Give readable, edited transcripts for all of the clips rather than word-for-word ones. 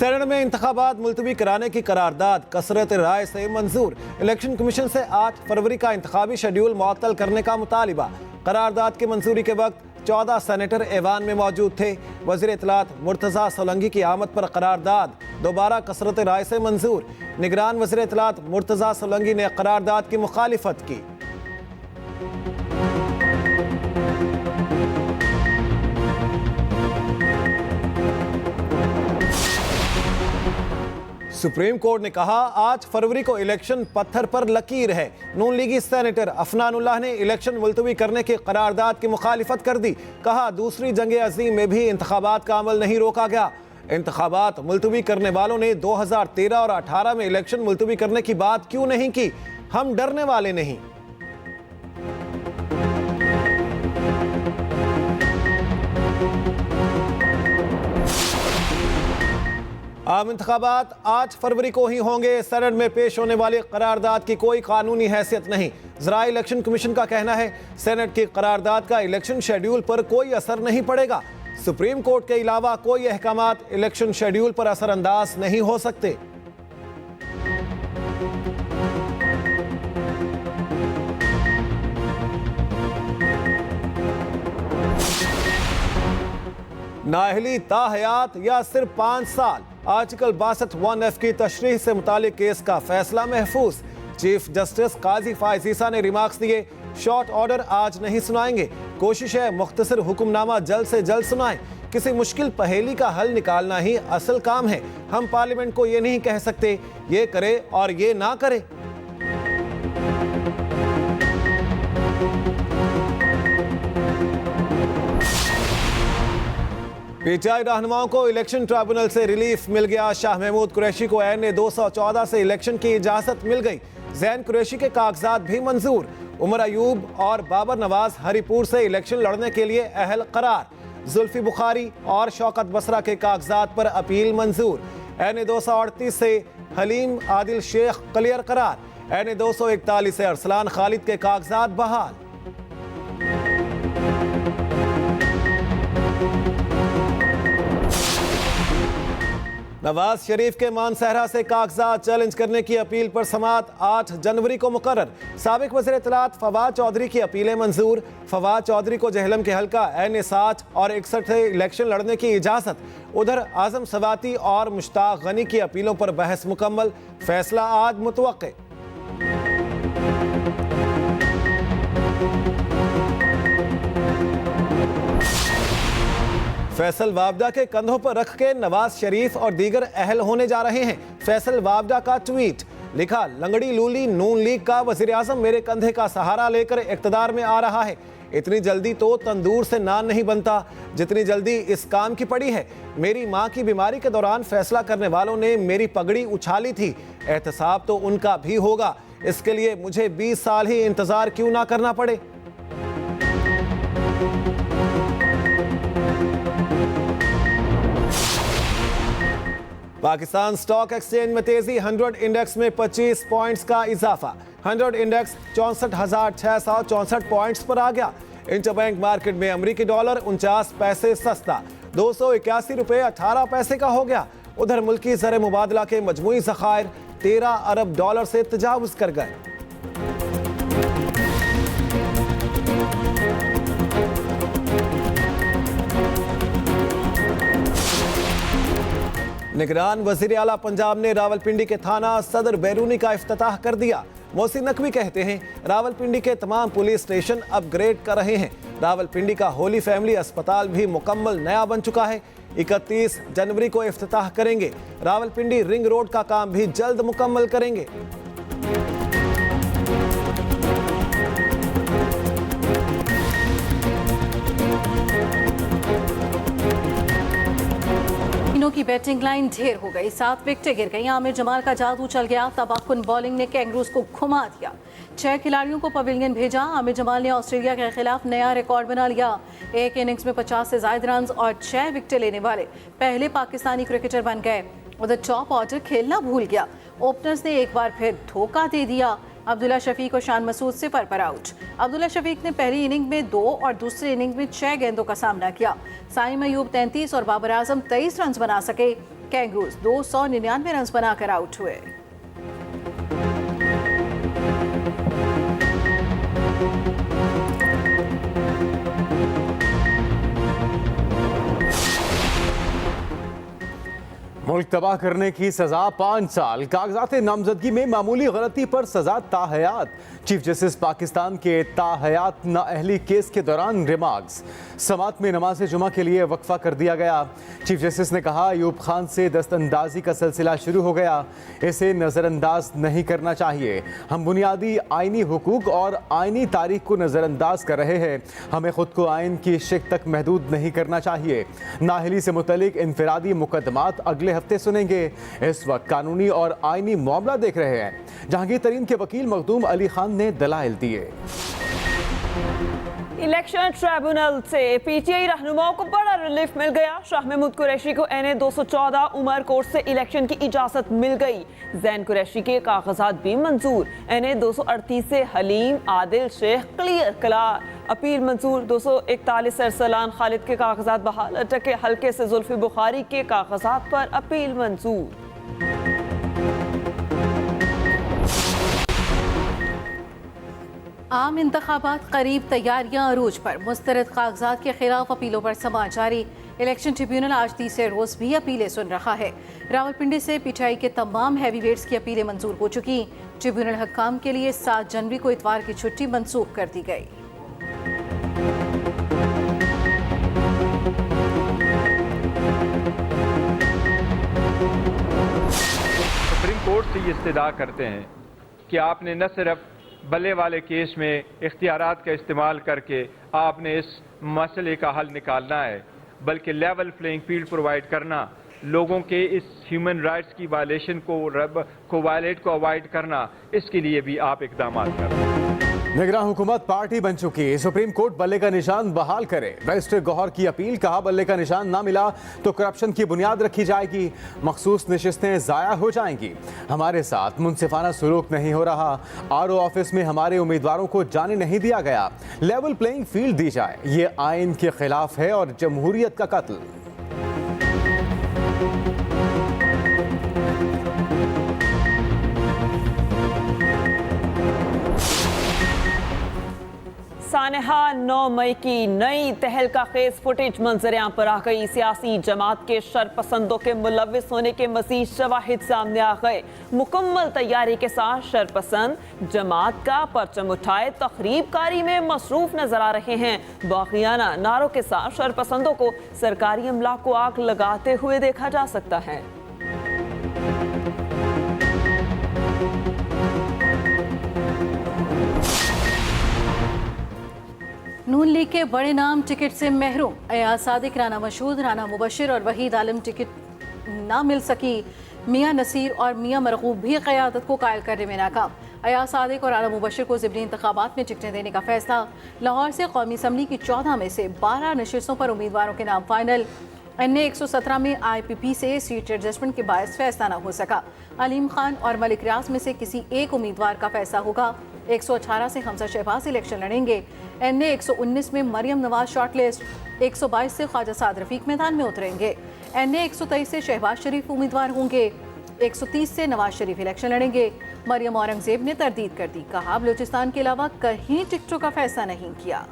Senate में इंतखाबात मुलतवी कराने की करारदाद कसरत राय से मंजूर। इलेक्शन कमीशन से 8 फरवरी का इंतखाबी शेड्यूल मुअत्तल करने का मुतालिबा। करारदाद की मंजूरी के वक्त 14 सेनेटर ऐवान में मौजूद थे। वज़ीर इत्तलात मुर्तज़ा सोलंकी की आमद पर करारदाद दोबारा कसरत राय से मंजूर। निगरान वज़ीर इत्तलात मुर्तज़ा सोलंकी ने करारदाद की मुखालिफत की। सुप्रीम कोर्ट ने कहा 8 फरवरी को इलेक्शन पत्थर पर लकीर है। नून लीगी सेनेटर अफनानुल्लाह ने इलेक्शन मुलतवी करने की करारदाद की मुखालिफत कर दी। कहा दूसरी जंग अजीम में भी इंतखाबात का अमल नहीं रोका गया। इंतखाबात मुलतवी करने वालों ने 2013 और 18 में इलेक्शन मुलतवी करने की बात क्यों नहीं की? हम डरने वाले नहीं। आम इंतखाबात 8 फरवरी को ही होंगे। सेनेट में पेश होने वाली करारदाद की कोई कानूनी हैसियत नहीं। ज़राई इलेक्शन कमीशन का कहना है सेनेट की करारदाद का इलेक्शन शेड्यूल पर कोई असर नहीं पड़ेगा। सुप्रीम कोर्ट के अलावा कोई अहकामात इलेक्शन शेड्यूल पर असरअंदाज नहीं हो सकते। नाअहली ताहयात या सिर्फ 5 साल। आर्टिकल 62(1)(f) की तशरीह से मुतालिक केस का फैसला महफूज। चीफ जस्टिस काजी फायजीसा ने रिमार्क्स दिए, शॉर्ट ऑर्डर आज नहीं सुनाएंगे। कोशिश है मुख्तसर हुक्मनामा जल्द से जल्द सुनाएं। किसी मुश्किल पहेली का हल निकालना ही असल काम है। हम पार्लियामेंट को ये नहीं कह सकते ये करे और ये ना करे। पीटीआई रहनुमाओं को इलेक्शन ट्रिब्यूनल से रिलीफ मिल गया। शाह महमूद कुरैशी को एन 214 से इलेक्शन की इजाजत मिल गई। जैन कुरैशी के कागजात भी मंजूर। उमर अयूब और बाबर नवाज हरिपुर से इलेक्शन लड़ने के लिए अहल करार। जुल्फी बुखारी और शौकत बसरा के कागजात पर अपील मंजूर। एन 238 से हलीम आदिल शेख क्लियर करार। एन 241 से अरसलान खालिद के कागजात बहाल। नवाज शरीफ के मानसहरा से कागजात चैलेंज करने की अपील पर समाअत 8 जनवरी को मुकर्रर। साबिक वज़ीर इत्तलात फवाद चौधरी की अपीलें मंजूर। फवाद चौधरी को जहलम के हल्का एन 60 और 61 से इलेक्शन लड़ने की इजाज़त। उधर आजम सवाती और मुश्ताक गनी की अपीलों पर बहस मुकम्मल। फैसला आज मुतवक्के। फैसल वावडा के कंधों पर रख के नवाज शरीफ और दीगर अहल होने जा रहे हैं। फैसल वावडा का ट्वीट लिखा, लंगड़ी लूली नून लीग का वजीर आजम मेरे कंधे का सहारा लेकर इक्तदार में आ रहा है। इतनी जल्दी तो तंदूर से नान नहीं बनता जितनी जल्दी इस काम की पड़ी है। मेरी माँ की बीमारी के दौरान फैसला करने वालों ने मेरी पगड़ी उछाली थी। एहतसाब तो उनका भी होगा। इसके लिए मुझे 20 साल ही इंतजार क्यों ना करना पड़े। पाकिस्तान स्टॉक एक्सचेंज में तेजी। 100 इंडेक्स में 25 पॉइंट्स का इजाफा। 100 इंडेक्स 64,664 पॉइंट्स पर आ गया। इंटरबैंक मार्केट में अमरीकी डॉलर 49 पैसे सस्ता 281 रुपए 18 पैसे का हो गया। उधर मुल्की ज़र मुबादला के मजमूई ज़खायर 13 अरब डॉलर से तजावुज़ कर गए। निगरान वज़ीर आला पंजाब ने रावलपिंडी के थाना सदर बैरूनी का इफ्तिताह कर दिया। मोहसिन नकवी कहते हैं रावलपिंडी के तमाम पुलिस स्टेशन अपग्रेड कर रहे हैं। रावलपिंडी का होली फैमिली अस्पताल भी मुकम्मल नया बन चुका है। 31 जनवरी को इफ्तिताह करेंगे। रावलपिंडी रिंग रोड का काम भी जल्द मुकम्मल करेंगे। की बैटिंग लाइन ढेर हो गई। 7 विकेटें गिर गई। आमिर जमाल का जादू चल गया। तबाहकुन बॉलिंग ने कैंगरूज को घुमा दिया। 6 खिलाड़ियों को पवेलियन भेजा। आमिर जमाल ने ऑस्ट्रेलिया के खिलाफ नया रिकॉर्ड बना लिया। एक इनिंग्स में 50 से ज्यादा रन और 6 विकेटें लेने वाले पहले पाकिस्तानी क्रिकेटर बन गए। उधर टॉप ऑर्डर खेलना भूल गया। ओपनर्स ने एक बार फिर धोखा दे दिया। अब्दुल्ला शफीक और शान मसूद सिफर पर आउट। अब्दुल्ला शफीक ने पहली इनिंग में 2 और दूसरी इनिंग में 6 गेंदों का सामना किया। साइम अयूब 33 और बाबर आजम 23 रन बना सके। कैंगरूज 299 रन बनाकर आउट हुए। मुल्क तबाह करने की सजा 5 साल, कागजात नामजदगी में मामूली गलती पर सजा ताहयात। चीफ जस्टिस पाकिस्तान के ताहयात नाअहली केस के दौरान रिमार्क्स। समात में नमाज जुमा के लिए वक्फा कर दिया गया। चीफ जस्टिस ने कहा अयूब खान से दस्तंदाजी का सिलसिला शुरू हो गया, इसे नज़रअंदाज नहीं करना चाहिए। हम बुनियादी आइनी हुकूक और आइनी तारीख को नज़रअंदाज कर रहे हैं, हमें खुद को आइन की शिक तक महदूद नहीं करना चाहिए। नाअहली से मुतल्लिक इनफरादी मुकदमात अगले हफ्ते सुनेंगे। इस वक्त कानूनी और आइनी मामला देख रहे हैं। जहांगीर तरीन के वकील मखदूम अली खान ने दलाइल दिए। इलेक्शन ट्रिब्यूनल से पीटीआई रहनुमाओं को बड़ा रिलीफ मिल गया। शाह महमूद कुरैशी को NA 214 उमर कोर्ट से इलेक्शन की इजाजत मिल गई। जैन कुरैशी के कागजात भी मंजूर। NA 238 से हलीम आदिल शेख क्लियर कलार। अपील मंजूर। 241 अरसलान खालिद के कागजात बहाल। अटके हल्के से जुल्फी बुखारी के कागजात पर अपील मंजूर। आम इंतखाबात करीब, तैयारियां अरूज पर। मुस्तरद कागजात के खिलाफ अपीलों पर समाअत जारी। इलेक्शन ट्रिब्यूनल आज तीसरे रोज भी अपीलें सुन रहा है। रावलपिंडी से पीटीआई के तमाम हैवीवेट्स की अपीलें मंजूर हो चुकी। ट्रिब्यूनल हक्काम के लिए 7 जनवरी को इतवार की छुट्टी मनसूख कर दी गई। सुप्रीम कोर्ट से ये इस्तदा करते हैं कि आपने न सिर्फ बल्ले वाले केस में इख्तियारात का इस्तेमाल करके आपने इस मसले का हल निकालना है, बल्कि लेवल प्लेइंग फील्ड प्रोवाइड करना, लोगों के इस ह्यूमन राइट्स की वायलेशन को अवॉइड करना, इसके लिए भी आप इकदाम करें। निगरान हुकूमत पार्टी बन चुकी। सुप्रीम कोर्ट बल्ले का निशान बहाल करे। बैरिस्टर गौहर की अपील, कहा बल्ले का निशान ना मिला तो करप्शन की बुनियाद रखी जाएगी, मखसूस नशिस्तें ज़ाया हो जाएंगी। हमारे साथ मुनसिफाना सलूक नहीं हो रहा। RO ऑफिस में हमारे उम्मीदवारों को जाने नहीं दिया गया। लेवल प्लेइंग फील्ड दी जाए, ये आइन के खिलाफ है और जमहूरियत का कत्ल। सानहा 9 मई की नई तहलका खेज फुटेज मंजर पर आ गई। सियासी जमात के शरपसंदों के मुलविस होने के मजीद शवाहिद सामने आ गए। मुकम्मल तैयारी के साथ शरपसंद जमात का परचम उठाए तकरीब कारी में मसरूफ नजर आ रहे हैं। बागियाना नारों के साथ शरपसंदों को सरकारी अमला को आग लगाते हुए देखा जा सकता है। नून लीग के बड़े नाम टिकट से महरूम। अयाज सादिक, राना मशहूद, राना मुबशिर और वहीद आलम टिकट ना मिल सकी। मियां नसीर और मियां मरगूब भी क़यादत को कायल करने में नाकाम। अयाज सादिक और राना मुबशिर को ज़िमनी इंतखाबात में टिकटें देने का फैसला। लाहौर से कौमी असम्बली की 14 में से 12 नशिस्तों पर उम्मीदवारों के नाम फाइनल। NA 117 में IPP से सीट एडजस्टमेंट के बायस फैसला न हो सका। अलीम खान और मलिक रियाज में से किसी एक उम्मीदवार का फैसला होगा। 118 से हमजा शहबाज इलेक्शन लड़ेंगे। NA 119 में मरियम नवाज शॉर्टलिस्ट। 122 से ख्वाजा साद रफीक मैदान में उतरेंगे। NA 123 से शहबाज शरीफ उम्मीदवार होंगे। 130 से नवाज शरीफ इलेक्शन लड़ेंगे। मरियम औरंगजेब ने तरदीद कर दी, कहा बलूचिस्तान के अलावा कहीं टिकटों का फैसला नहीं किया।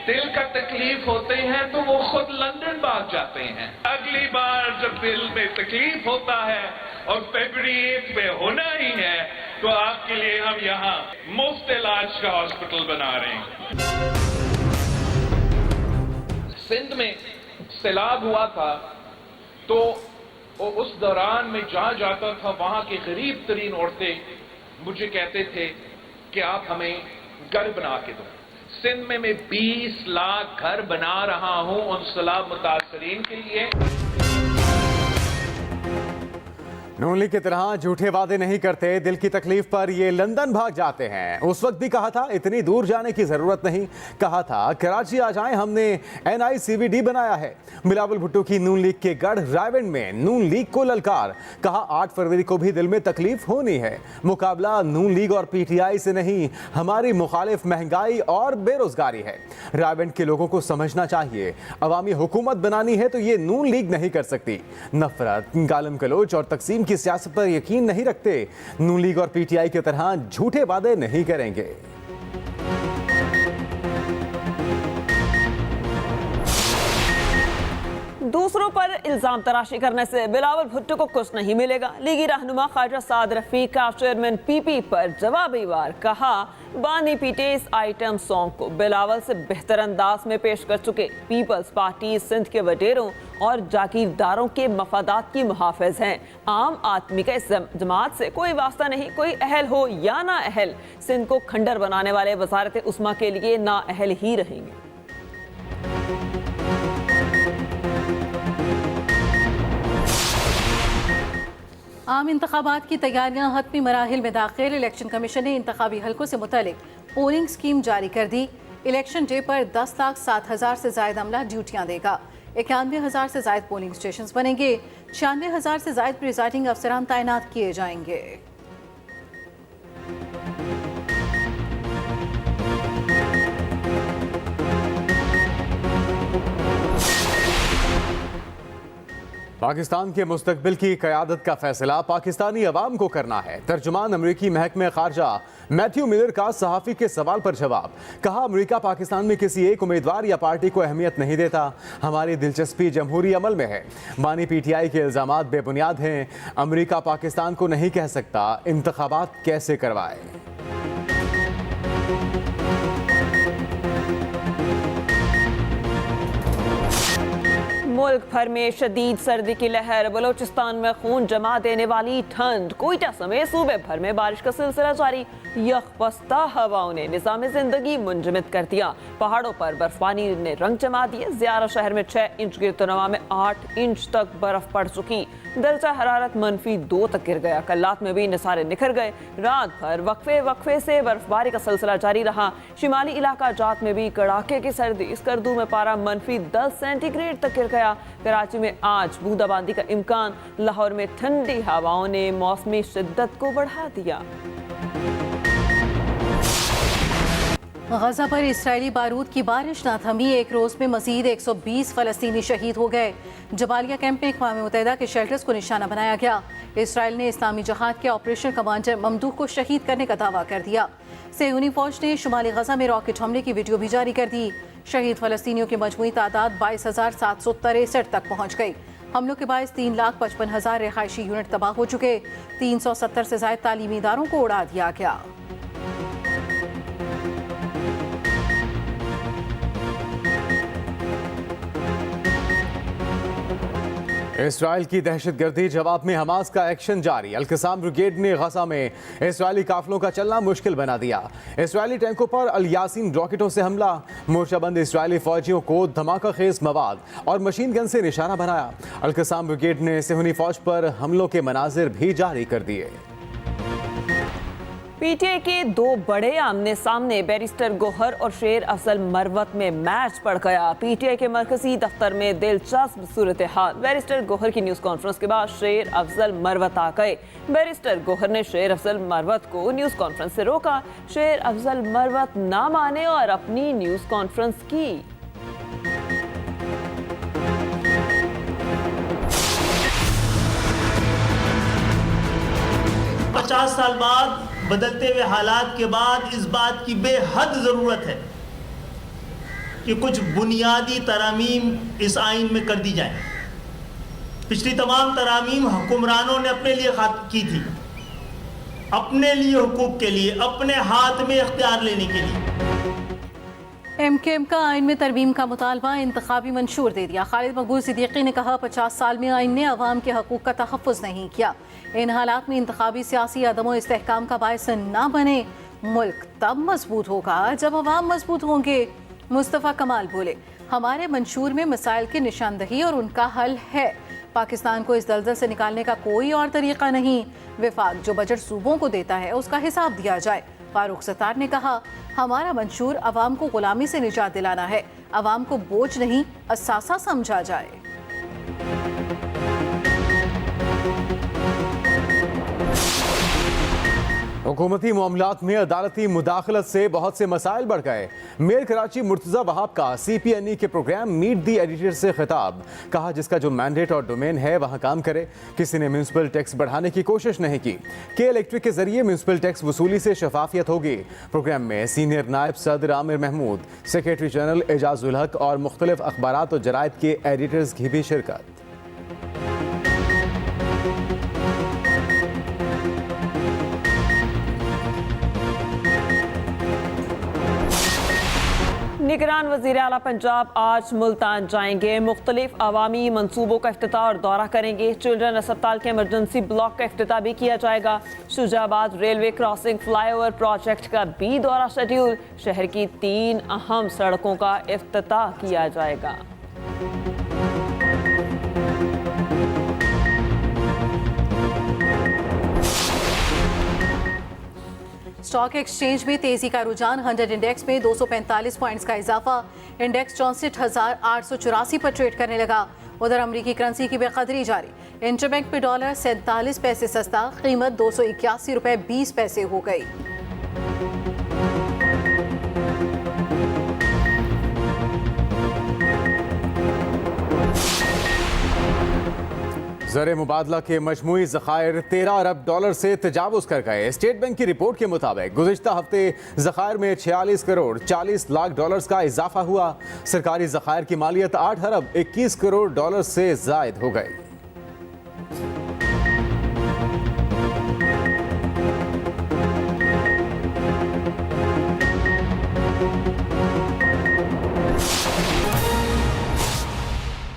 दिल का तकलीफ होते हैं तो वो खुद लंदन भाग जाते हैं। अगली बार जब दिल में तकलीफ होता है और फरवरी 1 पे होना ही है तो आपके लिए हम यहाँ मुफ्त इलाज का हॉस्पिटल बना रहे हैं। सिंध में सैलाब हुआ था तो उस दौरान मैं जहां जाता था वहां की गरीब तरीन औरतें मुझे कहते थे कि आप हमें घर बना के दो। सिंध में मैं 20 लाख घर बना रहा हूं उन सैलाब मुतासरीन के लिए। नून लीग की तरह झूठे वादे नहीं करते, दिल की तकलीफ पर ये लंदन भाग जाते हैं। उस वक्त भी कहा था इतनी दूर जाने की जरूरत नहीं, कहा था कराची आ जाएं, हमने NICVD बनाया है। बिलावल भुट्टो की नून लीग के गढ़ रायवेंड में नून लीग को ललकार, कहा 8 फरवरी को भी दिल में तकलीफ होनी है। मुकाबला नून लीग और PTI से नहीं, हमारी मुखालिफ महंगाई और बेरोजगारी है। रायवेंड के लोगों को समझना चाहिए, अवामी हुकूमत बनानी है तो ये नून लीग नहीं कर सकती। नफरत, गालम गलोच और तकसीम की सियासत पर यकीन नहीं रखते। नून लीग और PTI की तरह झूठे वादे नहीं करेंगे। दूसरों पर इल्जाम तराशी करने से बिलावल भुट्टो को कुछ नहीं मिलेगा। लीगी रहनुमा ख्वाजा साद रफीक का चेयरमैन PP पर जवाबी वार, कहा बानी पीटे इस आइटम सॉन्ग को बिलावल से बेहतर अंदाज में पेश कर चुके। पीपल्स पार्टी सिंध के वडेरों और जागीरदारों के मफादात की मुहाफिज हैं। आम आदमी का इस जमात से कोई वास्ता नहीं, कोई अहल हो या ना अहल, सिंध को खंडर बनाने वाले वजारत उस्मा के लिए ना अहल ही रहेंगे। आम इंतखाबात की तैयारियां हतमी मराहिल में दाखिल। इलेक्शन कमीशन ने इंतखाबी हलकों से मुतालिक पोलिंग स्कीम जारी कर दी। इलेक्शन डे पर 10,07,000 से जायद अमला ड्यूटियां देगा। 91,000 से जायद पोलिंग स्टेशन बनेंगे। 96,000 से जायद प्रिजाइडिंग अफसरान तैनात किए जाएंगे। पाकिस्तान के मुस्तकबिल की क़यादत का फैसला पाकिस्तानी अवाम को करना है। तर्जुमान अमरीकी महकमे खारजा मैथ्यू मिलर का सहाफ़ी के सवाल पर जवाब, कहा अमरीका पाकिस्तान में किसी एक उम्मीदवार या पार्टी को अहमियत नहीं देता, हमारी दिलचस्पी जमहूरी अमल में है। बानी PTI के इल्ज़ामात बेबुनियाद हैं, अमरीका पाकिस्तान को नहीं कह सकता इंतखाबात कैसे करवाए। मुल्क भर में शदीद सर्दी की लहर, बलोचिस्तान में खून जमा देने वाली ठंड, कोयटा समेत सूबे भर में बारिश का सिलसिला जारी। यकबस्ता हवाओं ने निज़ाम जिंदगी मुंजमद कर दिया। पहाड़ों पर बर्फबारी ने रंग जमा दिए। ज़ियारा शहर में 6 इंच गिरतुनवा में 8 इंच तक बर्फ पड़ चुकी। दर्जा हरारत -2 तक गिर गया। कल्लात में भी निसारे निखर गए। रात भर वक्फे से बर्फबारी का सिलसिला जारी रहा। शिमाली इलाका जात में भी कड़ाके की सर्दी। स्कर्दू में पारा -10 सेंटीग्रेड तक गिर गया। कराची में आज बूंदाबांदी का इम्कान। लाहौर में ठंडी हवाओं ने मौसमी शिद्दत को बढ़ा दिया। गजा पर इस्राएली बारूद की बारिश ना थमी। एक रोज में मजीद 120 फलस्तीनी शहीद हो गए। जबालिया कैंप में अक़वाम मुत्तहिदा के शेल्टर्स को निशाना बनाया गया। इसराइल ने इस्लामी जहाद के ऑपरेशन कमांडर ममदूह को शहीद करने का दावा कर दिया। सेहूनी फौज ने शुमाली गजा में रॉकेट हमले की वीडियो भी जारी कर दी। शहीद फलस्तीनियों की मजमूई तादाद 22,763 तक पहुँच गई। हमलों के बायस 3,55,000 रिहायशी यूनिट तबाह हो चुके। 370 से ज्यादा तालीमी इदारों को उड़ा दिया गया। इसराइल की दहशतगर्दी जवाब में हमास का एक्शन जारी। अल-क़साम ब्रिगेड ने गजा में इसराइली काफिलों का चलना मुश्किल बना दिया। इसराइली टैंकों पर अल-यासीन रॉकेटों से हमला। मोर्चाबंद इसराइली फौजियों को धमाका खेज मवाद और मशीन गन से निशाना बनाया। अल-क़साम ब्रिगेड ने सेहूनी फौज पर हमलों के मनाजिर भी जारी कर दिए। PTI के 2 बड़े आमने सामने बैरिस्टर गोहर और शेर अफजल मरवत में मैच पड़ गया। PTI के मरकजी दफ्तर में दिलचस्प सूरत हाल। बैरिस्टर गोहर की न्यूज़ कॉन्फ्रेंस के बाद शेर अफजल मरवत आ गए। बैरिस्टर गोहर ने शेर अफजल मरवत को न्यूज़ कॉन्फ्रेंस से रोका। शेर अफजल मरवत ना माने और अपनी न्यूज़ कॉन्फ्रेंस की। 50 साल बाद बदलते हुए हालात के बाद इस बात की बेहद ज़रूरत है कि कुछ बुनियादी तरामीम इस आइन में कर दी जाए। पिछली तमाम तरामीम हुक्मरानों ने अपने लिए की थी, अपने लिए हुकूक के लिए, अपने हाथ में इख्तियार लेने के लिए। MKM का आइन में तरमीम का मुतालबा इंतखाबी मंशूर दे दिया। खालिद मकबूल सिद्दीकी ने कहा 50 साल में आइन ने अवाम के हकूक़ का तहफ़्फ़ुज़ नहीं किया। इन हालात में इंतखाबी सियासी अदम इस्तेहकाम का बायस ना बने। मुल्क तब मजबूत होगा जब अवाम मजबूत होंगे। मुस्तफ़ा कमाल बोले, हमारे मंशूर में मसाइल की निशानदही और उनका हल है। पाकिस्तान को इस दलदल से निकालने का कोई और तरीका नहीं। विफाक जो बजट सूबों को देता है उसका हिसाब दिया जाए। फारूक सत्तार ने कहा, हमारा मंशूर अवाम को गुलामी से निजात दिलाना है, अवाम को बोझ नहीं असासा समझा जाए। हुकूमती मामलात में अदालती मुदाखलत से बहुत से मसाइल बढ़ गए। मेयर कराची मुर्तज़ा वहाब का CPNE के प्रोग्राम मीट दी एडिटर से खिताब। कहा, जिसका जो मैंडेट और डोमेन है वहाँ काम करे। किसी ने म्यूनसिपल टैक्स बढ़ाने की कोशिश नहीं की। के इलेक्ट्रिक के जरिए म्यूनसिपल टैक्स वसूली से शफाफियत होगी। प्रोग्राम में सीनियर नायब सदर आमिर महमूद, सेक्रेटरी जनरल एजाजुल हक और मुख्तलिफ अखबारात और जरायद के एडिटर्स की भी शिरकत। निगरान वज़ीर आला पंजाब आज मुल्तान जाएंगे। मुख्तलिफ अवामी मनसूबों का इफ्तिताह और दौरा करेंगे। चिल्ड्रन अस्पताल के इमरजेंसी ब्लॉक का इफ्तिताह भी किया जाएगा। Shujabad railway crossing flyover project का भी दौरा शेड्यूल। शहर की 3 अहम सड़कों का इफ्तिताह किया जाएगा। स्टॉक एक्सचेंज में तेजी का रुझान। 100 इंडेक्स में 245 पॉइंट्स का इजाफा। इंडेक्स 64,884 पर ट्रेड करने लगा। उधर अमरीकी करेंसी की बेकदरी जारी। इंटरबैंक पे डॉलर 47 पैसे सस्ता, कीमत 281 रुपए 20 पैसे हो गई। ज़र मुबादला के मजमूई ज़खायर 13 अरब डॉलर से तजावुज़ कर गए। स्टेट बैंक की रिपोर्ट के मुताबिक गुज़िश्ता हफ्ते ज़खायर में 46 करोड़ 40 लाख डॉलर्स का इजाफा हुआ। सरकारी ज़खायर की मालियत 8 अरब 21 करोड़ डॉलर से ज़ायद हो गई।